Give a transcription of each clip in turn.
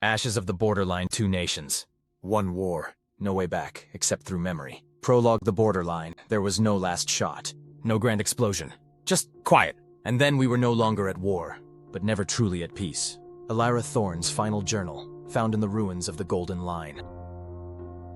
Ashes of the borderline, two nations. One war. No way back, except through memory. Prologue: the borderline. There was no last shot. No grand explosion. Just quiet. And then we were no longer at war, but never truly at peace. Elira Thorne's final journal, found in the ruins of the Golden Line.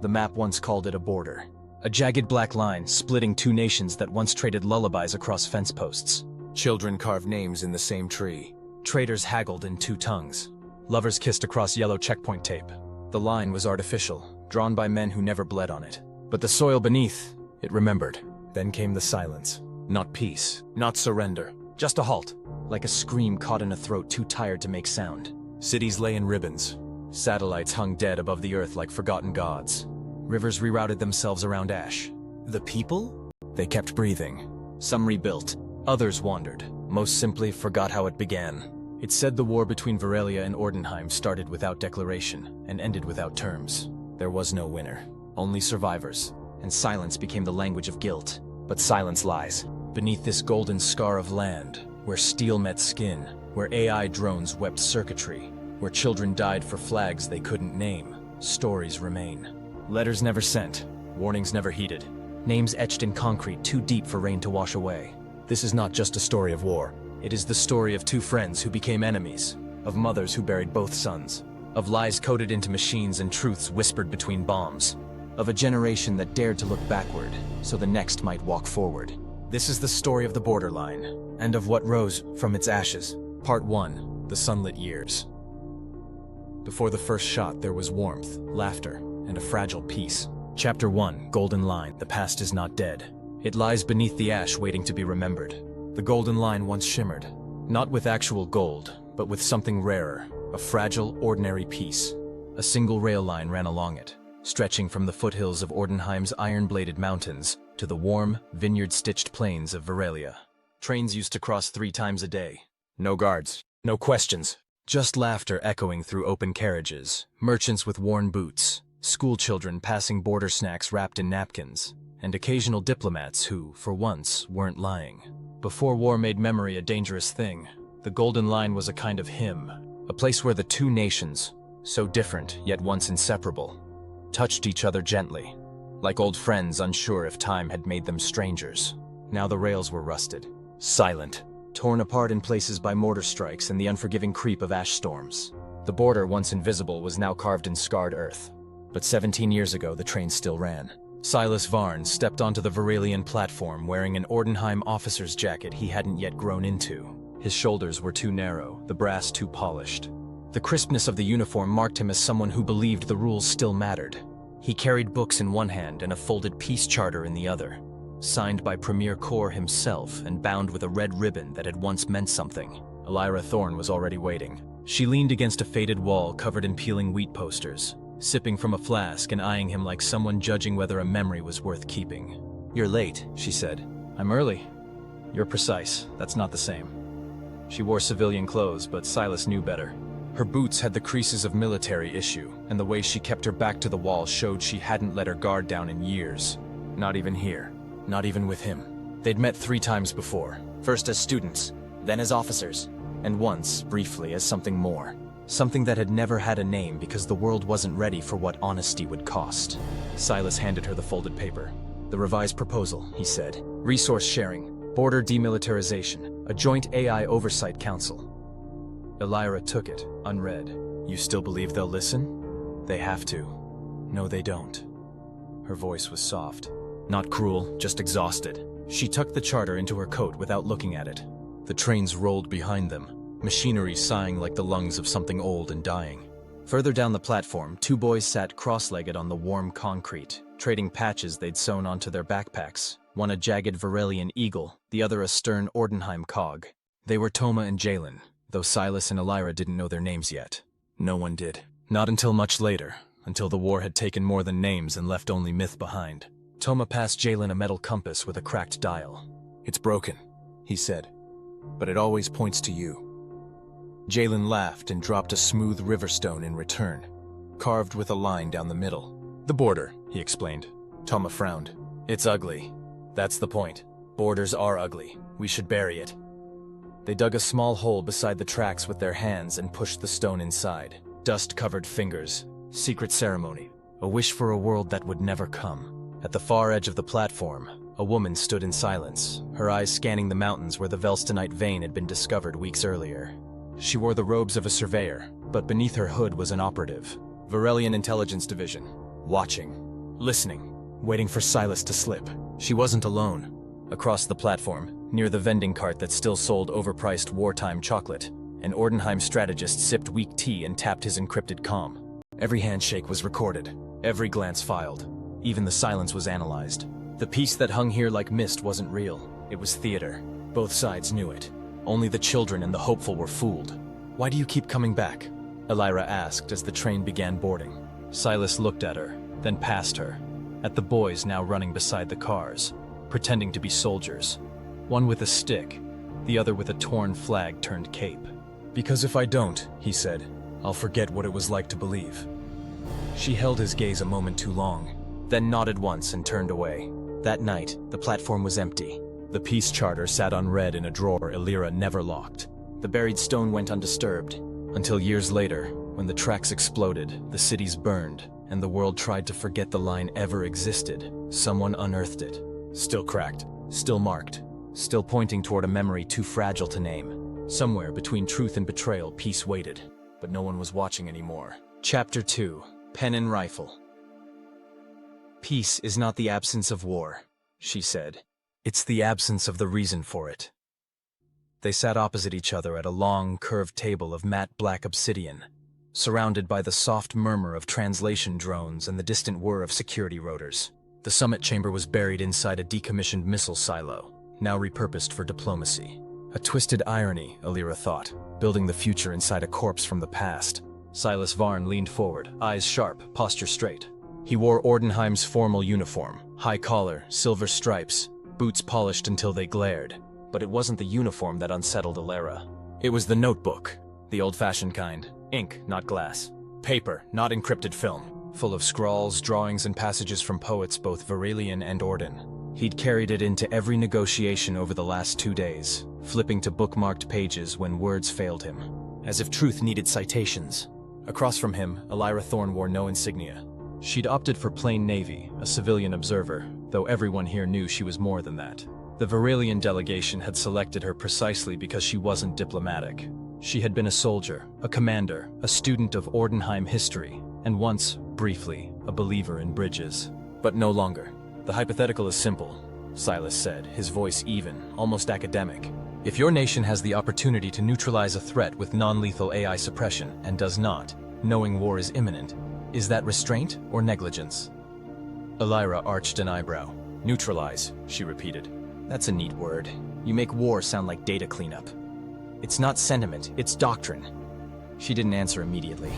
The map once called it a border. A jagged black line splitting two nations that once traded lullabies across fence posts. Children carved names in the same tree. Traders haggled in two tongues. Lovers kissed across yellow checkpoint tape. The line was artificial, drawn by men who never bled on it. But the soil beneath, it remembered. Then came the silence. Not peace, not surrender. Just a halt, like a scream caught in a throat too tired to make sound. Cities lay in ribbons. Satellites hung dead above the earth like forgotten gods. Rivers rerouted themselves around ash. The people? They kept breathing. Some rebuilt. Others wandered. Most simply forgot how it began. It said the war between Varelia and Ordenheim started without declaration and ended without terms. There was no winner, only survivors. And silence became the language of guilt. But silence lies. Beneath this golden scar of land, where steel met skin, where AI drones wept circuitry, where children died for flags they couldn't name, stories remain. Letters never sent, warnings never heeded, names etched in concrete too deep for rain to wash away. This is not just a story of war. It is the story of two friends who became enemies, of mothers who buried both sons, of lies coded into machines and truths whispered between bombs, of a generation that dared to look backward so the next might walk forward. This is the story of the borderline, and of what rose from its ashes. Part 1, The Sunlit Years. Before the first shot, there was warmth, laughter, and a fragile peace. Chapter 1, Golden Line. The past is not dead. It lies beneath the ash waiting to be remembered. The Golden Line once shimmered, not with actual gold, but with something rarer, a fragile, ordinary peace. A single rail line ran along it, stretching from the foothills of Ordenheim's iron-bladed mountains to the warm, vineyard-stitched plains of Varelia. Trains used to cross 3 times a day. No guards, no questions, just laughter echoing through open carriages, merchants with worn boots, schoolchildren passing border snacks wrapped in napkins, and occasional diplomats who, for once, weren't lying. Before war made memory a dangerous thing, the Golden Line was a kind of hymn, a place where the two nations, so different yet once inseparable, touched each other gently, like old friends unsure if time had made them strangers. Now the rails were rusted, silent, torn apart in places by mortar strikes and the unforgiving creep of ash storms. The border, once invisible, was now carved in scarred earth. But 17 years ago, the train still ran. Silas Varn stepped onto the Varelian platform wearing an Ordenheim officer's jacket he hadn't yet grown into. His shoulders were too narrow, the brass too polished. The crispness of the uniform marked him as someone who believed the rules still mattered. He carried books in one hand and a folded peace charter in the other, signed by Premier Kor himself and bound with a red ribbon that had once meant something. Elira Thorne was already waiting. She leaned against a faded wall covered in peeling wheat posters, sipping from a flask and eyeing him like someone judging whether a memory was worth keeping. "You're late," she said. "I'm early." "You're precise. That's not the same." She wore civilian clothes, but Silas knew better. Her boots had the creases of military issue, and the way she kept her back to the wall showed she hadn't let her guard down in years. Not even here. Not even with him. They'd met 3 times before. First as students, then as officers, and once, briefly, as something more. Something that had never had a name because the world wasn't ready for what honesty would cost. Silas handed her the folded paper. "The revised proposal," he said. "Resource sharing, border demilitarization, a joint AI oversight council." Elira took it, unread. "You still believe they'll listen?" "They have to." "No, they don't." Her voice was soft. Not cruel, just exhausted. She tucked the charter into her coat without looking at it. The trains rolled behind them, machinery sighing like the lungs of something old and dying. Further down the platform, 2 boys sat cross-legged on the warm concrete, trading patches they'd sewn onto their backpacks, one a jagged Varelian eagle, the other a stern Ordenheim cog. They were Toma and Jalen, though Silas and Elira didn't know their names yet. No one did. Not until much later, until the war had taken more than names and left only myth behind. Toma passed Jalen a metal compass with a cracked dial. "It's broken," he said, "but it always points to you." Jalen laughed and dropped a smooth river stone in return, carved with a line down the middle. "The border," he explained. Toma frowned. "It's ugly. That's the point. Borders are ugly. We should bury it." They dug a small hole beside the tracks with their hands and pushed the stone inside. Dust-covered fingers, secret ceremony, a wish for a world that would never come. At the far edge of the platform, a woman stood in silence, her eyes scanning the mountains where the Velstenite vein had been discovered weeks earlier. She wore the robes of a surveyor, but beneath her hood was an operative. Varelian Intelligence Division. Watching. Listening. Waiting for Silas to slip. She wasn't alone. Across the platform, near the vending cart that still sold overpriced wartime chocolate, an Ordenheim strategist sipped weak tea and tapped his encrypted comm. Every handshake was recorded, every glance filed. Even the silence was analyzed. The peace that hung here like mist wasn't real. It was theater. Both sides knew it. Only the children and the hopeful were fooled. "Why do you keep coming back?" Elira asked as the train began boarding. Silas looked at her, then past her, at the boys now running beside the cars, pretending to be soldiers. One with a stick, the other with a torn flag turned cape. "Because if I don't," he said, "I'll forget what it was like to believe." She held his gaze a moment too long, then nodded once and turned away. That night, the platform was empty. The peace charter sat unread in a drawer Elira never locked. The buried stone went undisturbed, until years later, when the tracks exploded, the cities burned, and the world tried to forget the line ever existed. Someone unearthed it. Still cracked, still marked, still pointing toward a memory too fragile to name. Somewhere between truth and betrayal, peace waited, but no one was watching anymore. Chapter 2. Pen and Rifle. "Peace is not the absence of war," she said. "It's the absence of the reason for it." They sat opposite each other at a long, curved table of matte black obsidian, surrounded by the soft murmur of translation drones and the distant whir of security rotors. The summit chamber was buried inside a decommissioned missile silo, now repurposed for diplomacy. A twisted irony, Elira thought, building the future inside a corpse from the past. Silas Varn leaned forward, eyes sharp, posture straight. He wore Ordenheim's formal uniform, high collar, silver stripes, boots polished until they glared. But it wasn't the uniform that unsettled Elira. It was the notebook, the old-fashioned kind. Ink, not glass. Paper, not encrypted film. Full of scrawls, drawings, and passages from poets both Varelian and Orden. He'd carried it into every negotiation over the last 2 days, flipping to bookmarked pages when words failed him, as if truth needed citations. Across from him, Elira Thorne wore no insignia. She'd opted for plain navy, a civilian observer, though everyone here knew she was more than that. The Varelian delegation had selected her precisely because she wasn't diplomatic. She had been a soldier, a commander, a student of Ordenheim history, and once, briefly, a believer in bridges. But no longer. "The hypothetical is simple," Silas said, his voice even, almost academic. "If your nation has the opportunity to neutralize a threat with non-lethal AI suppression and does not, knowing war is imminent, is that restraint or negligence?" Elira arched an eyebrow. "Neutralize," she repeated. "That's a neat word. You make war sound like data cleanup. It's not sentiment, it's doctrine." She didn't answer immediately.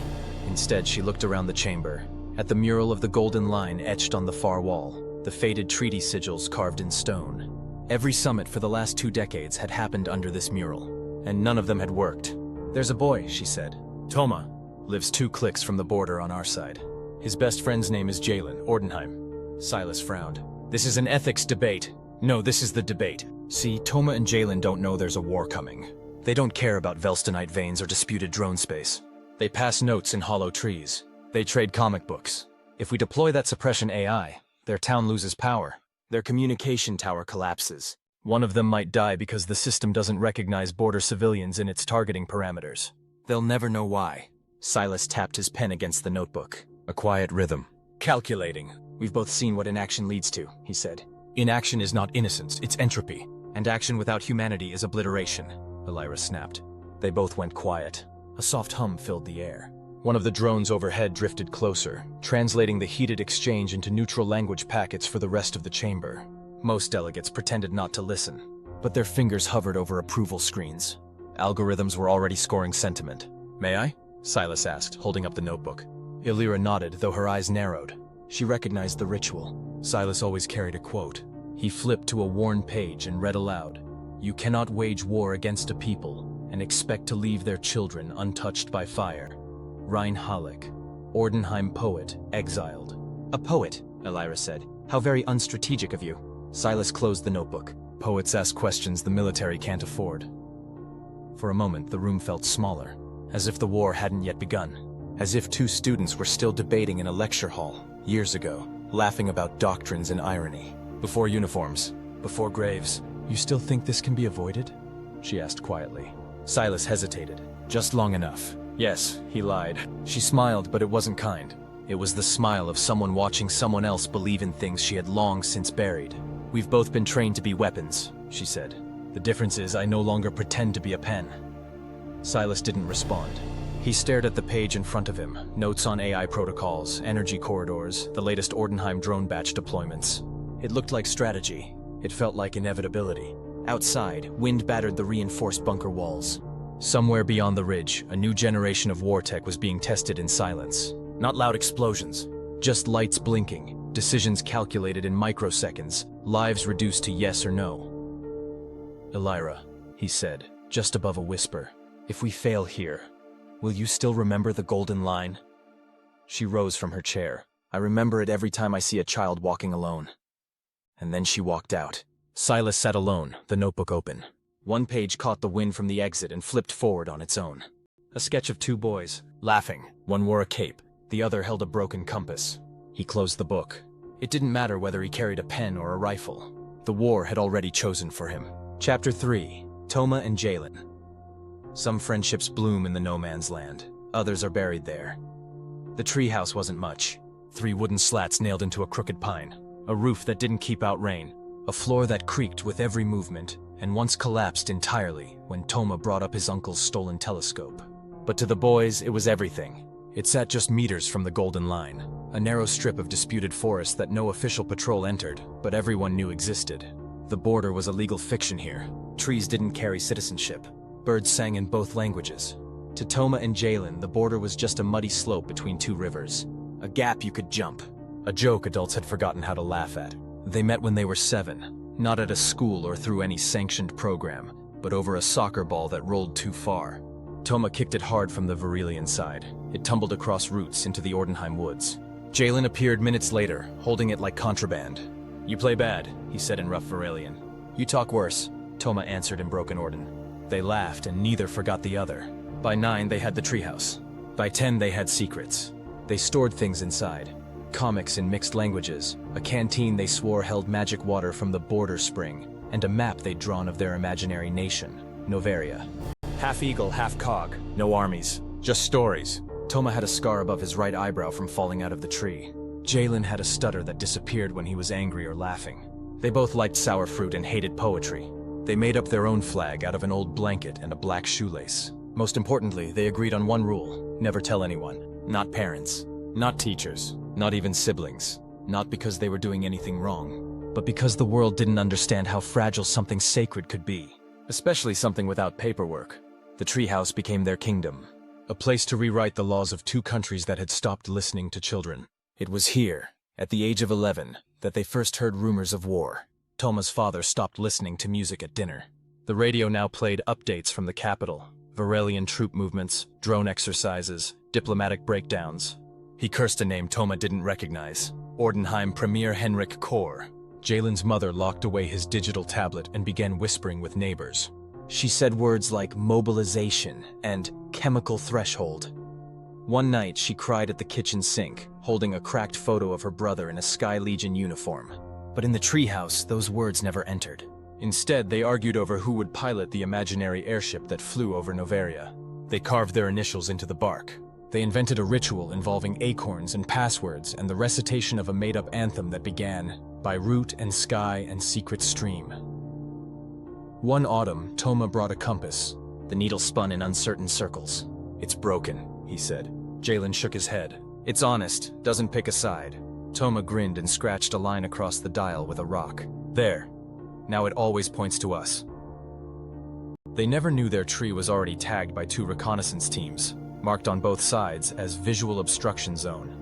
Instead, she looked around the chamber, at the mural of the Golden Line etched on the far wall, the faded treaty sigils carved in stone. Every summit for the last 2 decades had happened under this mural, and none of them had worked. "There's a boy," she said. "Toma. Lives 2 clicks from the border on our side. His best friend's name is Jalen, Ordenheim." Silas frowned. "This is an ethics debate. No, this is the debate. See, Toma and Jalen don't know there's a war coming. They don't care about Velstenite veins or disputed drone space. They pass notes in hollow trees. They trade comic books. If we deploy that suppression AI, their town loses power. Their communication tower collapses. One of them might die because the system doesn't recognize border civilians in its targeting parameters. They'll never know why." Silas tapped his pen against the notebook. A quiet rhythm. "Calculating. We've both seen what inaction leads to," he said. "Inaction is not innocence, it's entropy. And action without humanity is obliteration," Elira snapped. They both went quiet. A soft hum filled the air. One of the drones overhead drifted closer, translating the heated exchange into neutral language packets for the rest of the chamber. Most delegates pretended not to listen, but their fingers hovered over approval screens. Algorithms were already scoring sentiment. "May I?" Silas asked, holding up the notebook. Elira nodded, though her eyes narrowed. She recognized the ritual. Silas always carried a quote. He flipped to a worn page and read aloud. "You cannot wage war against a people and expect to leave their children untouched by fire." Rein Halleck, Ordenheim poet, exiled. "A poet," Elira said. "How very unstrategic of you." Silas closed the notebook. "Poets ask questions the military can't afford." For a moment, the room felt smaller, as if the war hadn't yet begun. as if two students were still debating in a lecture hall, years ago, laughing about doctrines and irony. Before uniforms, before graves. "You still think this can be avoided?" she asked quietly. Silas hesitated, just long enough. Yes, he lied. She smiled, but it wasn't kind. It was the smile of someone watching someone else believe in things she had long since buried. "We've both been trained to be weapons," she said. "The difference is I no longer pretend to be a pen." Silas didn't respond. He stared at the page in front of him, notes on AI protocols, energy corridors, the latest Ordenheim drone batch deployments. It looked like strategy. It felt like inevitability. Outside, wind battered the reinforced bunker walls. Somewhere beyond the ridge, a new generation of war tech was being tested in silence. Not loud explosions, just lights blinking, decisions calculated in microseconds, lives reduced to yes or no. "Elira," he said, just above a whisper, "if we fail here, will you still remember the Golden Line?" She rose from her chair. "I remember it every time I see a child walking alone." And then she walked out. Silas sat alone, the notebook open. One page caught the wind from the exit and flipped forward on its own. A sketch of two boys, laughing. One wore a cape, the other held a broken compass. He closed the book. It didn't matter whether he carried a pen or a rifle. The war had already chosen for him. Chapter 3. Toma and Jalen. Some friendships bloom in the no man's land. Others are buried there. The treehouse wasn't much. 3 wooden slats nailed into a crooked pine. A roof that didn't keep out rain. A floor that creaked with every movement, and once collapsed entirely when Toma brought up his uncle's stolen telescope. But to the boys, it was everything. It sat just meters from the Golden Line, a narrow strip of disputed forest that no official patrol entered, but everyone knew existed. The border was a legal fiction here. Trees didn't carry citizenship. Birds sang in both languages. To Toma and Jalen, the border was just a muddy slope between 2 rivers. A gap you could jump. A joke adults had forgotten how to laugh at. They met when they were 7, not at a school or through any sanctioned program, but over a soccer ball that rolled too far. Toma kicked it hard from the Varelian side. It tumbled across roots into the Ordenheim woods. Jalen appeared minutes later, holding it like contraband. "You play bad," he said in rough Varelian. "You talk worse," Toma answered in broken Orden. They laughed, and neither forgot the other. By 9, they had the treehouse. By 10, they had secrets. They stored things inside. Comics in mixed languages, a canteen they swore held magic water from the border spring, and a map they'd drawn of their imaginary nation, Noveria. Half eagle, half cog, no armies, just stories. Toma had a scar above his right eyebrow from falling out of the tree. Jalen had a stutter that disappeared when he was angry or laughing. They both liked sour fruit and hated poetry. They made up their own flag out of an old blanket and a black shoelace. Most importantly, they agreed on one rule: never tell anyone. Not parents, not teachers, not even siblings. Not because they were doing anything wrong, but because the world didn't understand how fragile something sacred could be. Especially something without paperwork. The treehouse became their kingdom. A place to rewrite the laws of 2 countries that had stopped listening to children. It was here, at the age of 11, that they first heard rumors of war. Toma's father stopped listening to music at dinner. The radio now played updates from the capital. Varelian troop movements, drone exercises, diplomatic breakdowns. He cursed a name Toma didn't recognize. Ordenheim Premier Henrik Kor. Jalen's mother locked away his digital tablet and began whispering with neighbors. She said words like mobilization and chemical threshold. One night, she cried at the kitchen sink, holding a cracked photo of her brother in a Sky Legion uniform. But in the treehouse, those words never entered. Instead, they argued over who would pilot the imaginary airship that flew over Noveria. They carved their initials into the bark. They invented a ritual involving acorns and passwords and the recitation of a made-up anthem that began, "By root and sky and secret stream." One autumn, Toma brought a compass. The needle spun in uncertain circles. "It's broken," he said. Jalen shook his head. "It's honest, doesn't pick a side." Toma grinned and scratched a line across the dial with a rock. "There. Now it always points to us." They never knew their tree was already tagged by 2 reconnaissance teams, marked on both sides as Visual Obstruction Zone.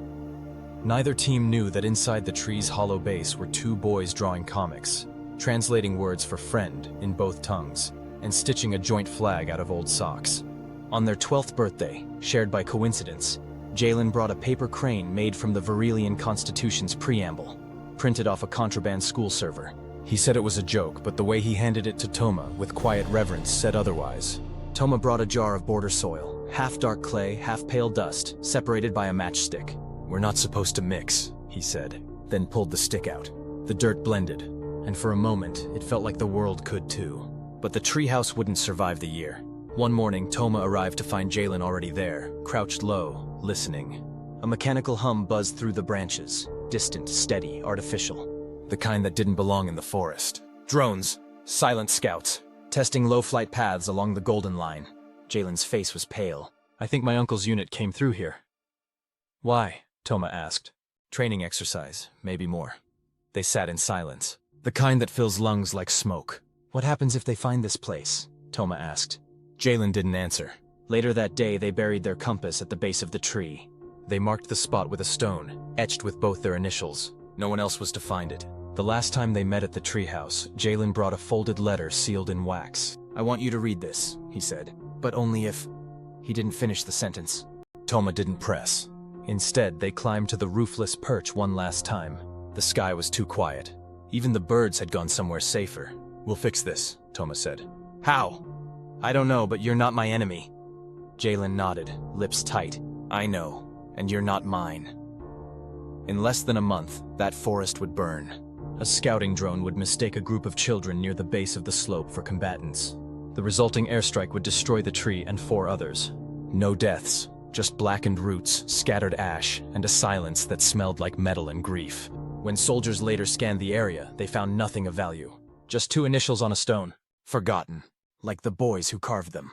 Neither team knew that inside the tree's hollow base were 2 boys drawing comics, translating words for friend in both tongues, and stitching a joint flag out of old socks. On their 12th birthday, shared by coincidence, Jalen brought a paper crane made from the Varelian Constitution's preamble, printed off a contraband school server. He said it was a joke, but the way he handed it to Toma, with quiet reverence, said otherwise. Toma brought a jar of border soil, Half dark clay, half pale dust, separated by a matchstick. "We're not supposed to mix," he said, then pulled the stick out. The dirt blended, and for a moment, it felt like the world could too. But the treehouse wouldn't survive the year. One morning, Toma arrived to find Jalen already there, crouched low, listening. A mechanical hum buzzed through the branches, distant, steady, artificial. The kind that didn't belong in the forest. Drones, silent scouts, testing low-flight paths along the Golden Line. Jalen's face was pale. "I think my uncle's unit came through here." "Why?" Toma asked. "Training exercise, maybe more." They sat in silence. "The kind that fills lungs like smoke." "What happens if they find this place?" Toma asked. Jalen didn't answer. Later that day, they buried their compass at the base of the tree. They marked the spot with a stone, etched with both their initials. No one else was to find it. The last time they met at the treehouse, Jalen brought a folded letter sealed in wax. "I want you to read this," he said. "But only if—" He didn't finish the sentence. Toma didn't press. Instead, they climbed to the roofless perch one last time. The sky was too quiet. Even the birds had gone somewhere safer. "We'll fix this," Toma said. "How?" "I don't know, but you're not my enemy." Jalen nodded, lips tight. "I know, and you're not mine." In less than a month, that forest would burn. A scouting drone would mistake a group of children near the base of the slope for combatants. The resulting airstrike would destroy the tree and 4 others. No deaths, just blackened roots, scattered ash, and a silence that smelled like metal and grief. When soldiers later scanned the area, they found nothing of value. Just 2 initials on a stone. Forgotten. Like the boys who carved them.